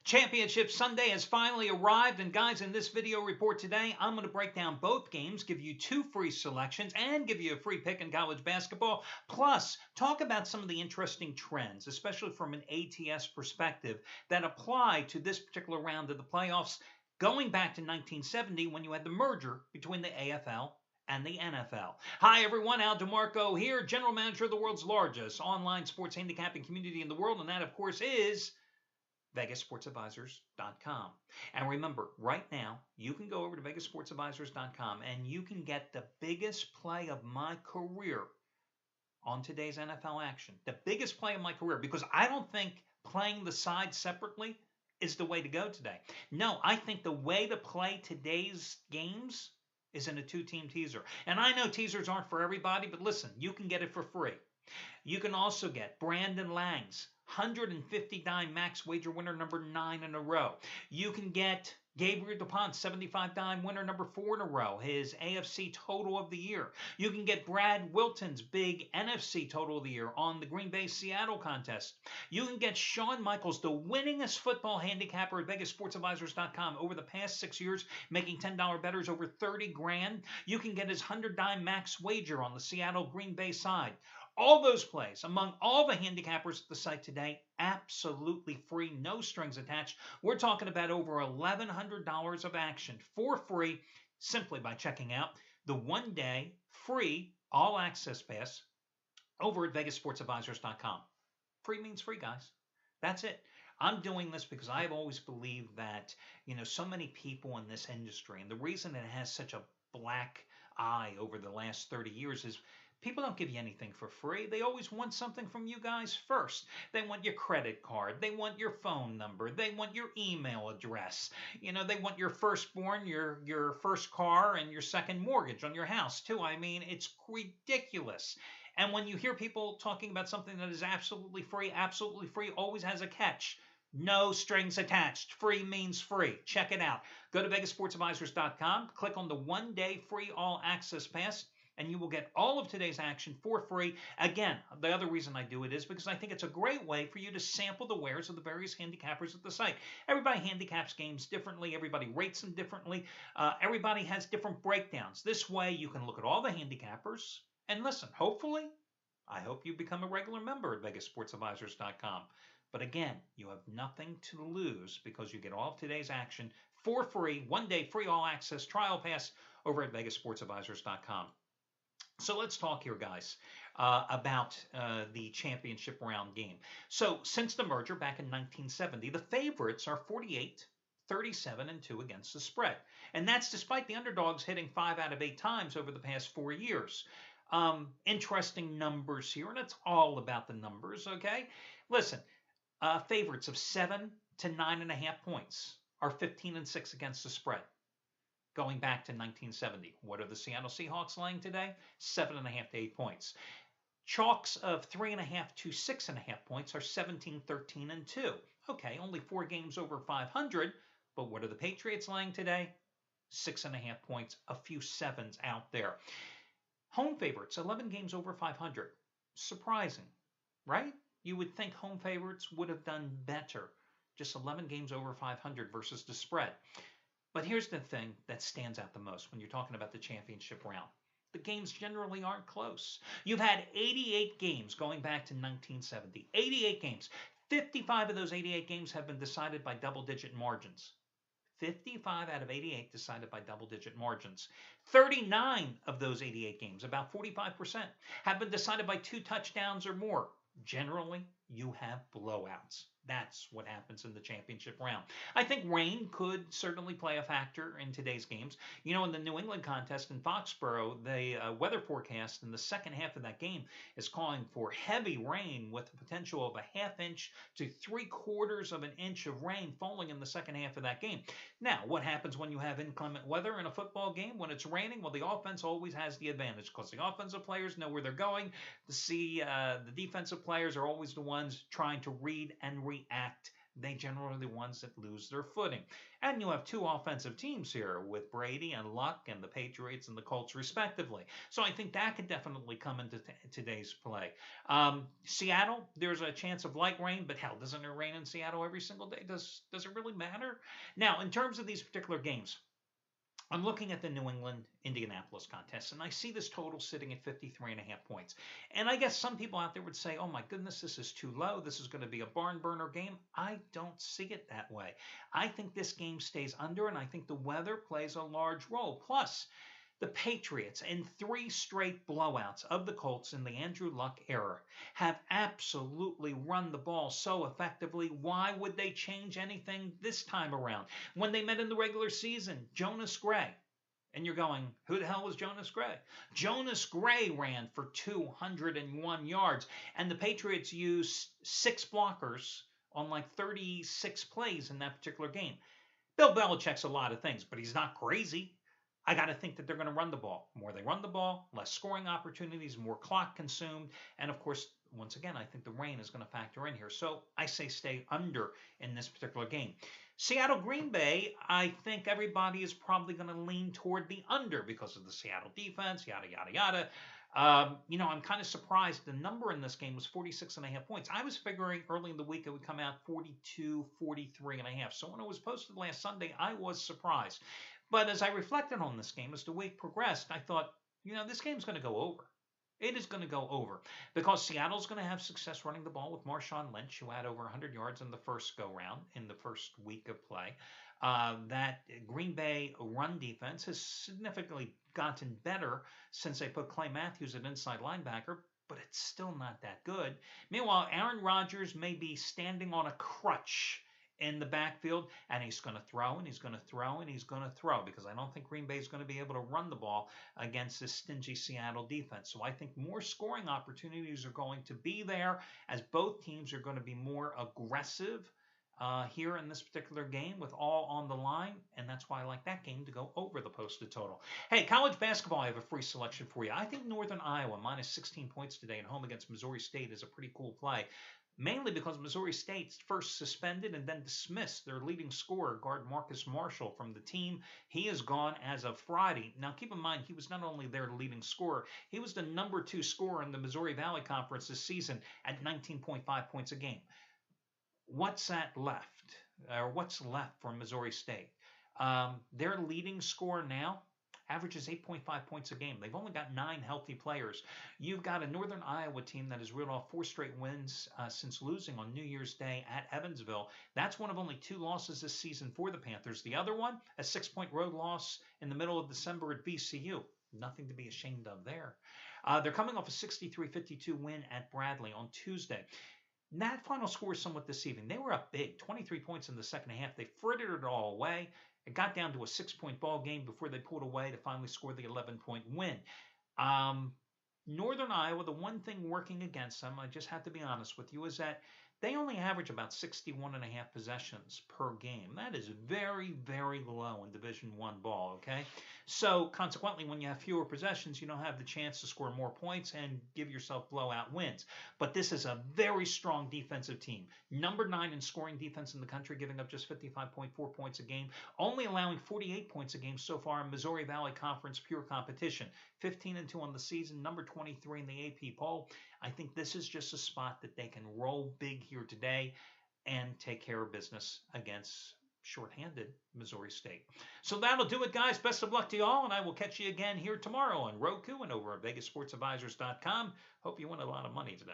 Championship Sunday has finally arrived, and guys, in this video report today, I'm going to break down both games, give you two free selections, and give you a free pick in college basketball, plus talk about some of the interesting trends, especially from an ATS perspective, that apply to this particular round of the playoffs, going back to 1970 when you had the merger between the AFL and the NFL. Hi everyone, Al DeMarco here, General Manager of the world's largest online sports handicapping community in the world, and that of course is VegasSportsAdvisors.com. And remember, right now, you can go over to VegasSportsAdvisors.com and you can get the biggest play of my career on today's NFL action. The biggest play of my career, because I don't think playing the sides separately is the way to go today. No, I think the way to play today's games is in a two-team teaser. And I know teasers aren't for everybody, but listen, you can get it for free. You can also get Brandon Lang's 150 dime max wager winner number 9 in a row. You can get Gabriel DuPont's 75 dime winner number 4 in a row, his AFC total of the year. You can get Brad Wilton's big NFC total of the year on the Green Bay Seattle contest. You can get Shawn Michaels, the winningest football handicapper at VegasSportsAdvisors.com over the past 6 years, making $10 bettors over 30 grand. You can get his 100 dime max wager on the Seattle Green Bay side. All those plays, among all the handicappers at the site today, absolutely free, no strings attached. We're talking about over $1,100 of action for free simply by checking out the one-day free all-access pass over at VegasSportsAdvisors.com. Free means free, guys. That's it. I'm doing this because I've always believed that, so many people in this industry, and the reason it has such a black eye over the last 30 years is people don't give you anything for free. They always want something from you guys first. They want your credit card. They want your phone number. They want your email address. They want your firstborn, your first car, and your second mortgage on your house, too. I mean, it's ridiculous. And when you hear people talking about something that is absolutely free always has a catch. No strings attached. Free means free. Check it out. Go to VegasSportsAdvisors.com, click on the one-day free all-access pass, and you will get all of today's action for free. Again, the other reason I do it is because I think it's a great way for you to sample the wares of the various handicappers at the site. Everybody handicaps games differently. Everybody rates them differently. Everybody has different breakdowns. This way, you can look at all the handicappers and listen. Hopefully, I hope you become a regular member at VegasSportsAdvisors.com. But again, you have nothing to lose because you get all of today's action for free, one-day free all-access trial pass over at VegasSportsAdvisors.com. So let's talk here, guys, about the championship round game. So since the merger back in 1970, the favorites are 48, 37, and 2 against the spread. And that's despite the underdogs hitting 5 out of 8 times over the past 4 years. Interesting numbers here, and it's all about the numbers, okay? Listen, favorites of 7 to 9.5 points are 15 and 6 against the spread. Going back to 1970. What are the Seattle Seahawks laying today? 7.5 to 8 points. Chalks of 3.5 to 6.5 points are 17, 13, and 2. Okay, only 4 games over 500, but what are the Patriots laying today? 6.5 points, a few sevens out there. Home favorites, 11 games over 500. Surprising, right? You would think home favorites would have done better. Just 11 games over 500 versus the spread. But here's the thing that stands out the most when you're talking about the championship round. The games generally aren't close. You've had 88 games going back to 1970. 88 games. 55 of those 88 games have been decided by double-digit margins. 55 out of 88 decided by double-digit margins. 39 of those 88 games, about 45%, have been decided by 2 touchdowns or more. Generally, you have blowouts. That's what happens in the championship round. I think rain could certainly play a factor in today's games. In the New England contest in Foxborough, the weather forecast in the second half of that game is calling for heavy rain with the potential of a ½ inch to 3/4 of an inch of rain falling in the second half of that game. Now, what happens when you have inclement weather in a football game? When it's raining, well, the offense always has the advantage because the offensive players know where they're going. The defensive players are always the ones trying to read and react they generally are the ones that lose their footing. And you have two offensive teams here with Brady and Luck and the Patriots and the Colts, respectively. So I think that could definitely come into today's play. Seattle, there's a chance of light rain, but hell, doesn't it rain in Seattle every single day? Does it really matter? Now, in terms of these particular games, I'm looking at the New England Indianapolis contest, and I see this total sitting at 53.5 points. And I guess some people out there would say, oh my goodness, this is too low. This is going to be a barn burner game. I don't see it that way. I think this game stays under, and I think the weather plays a large role. Plus, the Patriots, in 3 straight blowouts of the Colts in the Andrew Luck era, have absolutely run the ball so effectively. Why would they change anything this time around? When they met in the regular season, Jonas Gray. And you're going, who the hell was Jonas Gray? Jonas Gray ran for 201 yards, and the Patriots used 6 blockers on like 36 plays in that particular game. Bill Belichick's a lot of things, but he's not crazy. I got to think that they're going to run the ball. The more they run the ball, less scoring opportunities, more clock consumed. And of course, once again, I think the rain is going to factor in here. So I say stay under in this particular game. Seattle Green Bay, I think everybody is probably going to lean toward the under because of the Seattle defense, yada, yada, yada. I'm kind of surprised. The number in this game was 46.5 points. I was figuring early in the week it would come out 42, 43.5. So when it was posted last Sunday, I was surprised. But as I reflected on this game, as the week progressed, I thought, this game's going to go over. It is going to go over because Seattle's going to have success running the ball with Marshawn Lynch, who had over 100 yards in the first go-round in the first week of play. That Green Bay run defense has significantly gotten better since they put Clay Matthews at inside linebacker, but it's still not that good. Meanwhile, Aaron Rodgers may be standing on a crutch in the backfield, and he's going to throw, and he's going to throw, and he's going to throw, because I don't think Green Bay is going to be able to run the ball against this stingy Seattle defense. So I think more scoring opportunities are going to be there, as both teams are going to be more aggressive here in this particular game with all on the line, and that's why I like that game to go over the posted total. Hey, college basketball, I have a free selection for you. I think Northern Iowa minus 16 points today at home against Missouri State is a pretty cool play. Mainly because Missouri State first suspended and then dismissed their leading scorer, guard Marcus Marshall, from the team. He is gone as of Friday. Now, keep in mind, he was not only their leading scorer, he was the number 2 scorer in the Missouri Valley Conference this season at 19.5 points a game. What's left for Missouri State? Their leading scorer now averages 8.5 points a game. They've only got 9 healthy players. You've got a Northern Iowa team that has reeled off 4 straight wins since losing on New Year's Day at Evansville. That's one of only 2 losses this season for the Panthers. The other one, a 6-point road loss in the middle of December at VCU. Nothing to be ashamed of there. They're coming off a 63-52 win at Bradley on Tuesday. That final score is somewhat deceiving. They were up big, 23 points in the second half. They frittered it all away. It got down to a 6-point ball game before they pulled away to finally score the 11-point win. Northern Iowa, the one thing working against them, I just have to be honest with you, is that they only average about 61.5 possessions per game. That is very, very low in Division I ball, okay? So, consequently, when you have fewer possessions, you don't have the chance to score more points and give yourself blowout wins. But this is a very strong defensive team. Number 9 in scoring defense in the country, giving up just 55.4 points a game, only allowing 48 points a game so far in Missouri Valley Conference pure competition. 15-2 on the season, number 23 in the AP poll. I think this is just a spot that they can roll big here today and take care of business against shorthanded Missouri State. So that'll do it, guys. Best of luck to you all, and I will catch you again here tomorrow on Roku and over at VegasSportsAdvisors.com. Hope you win a lot of money today.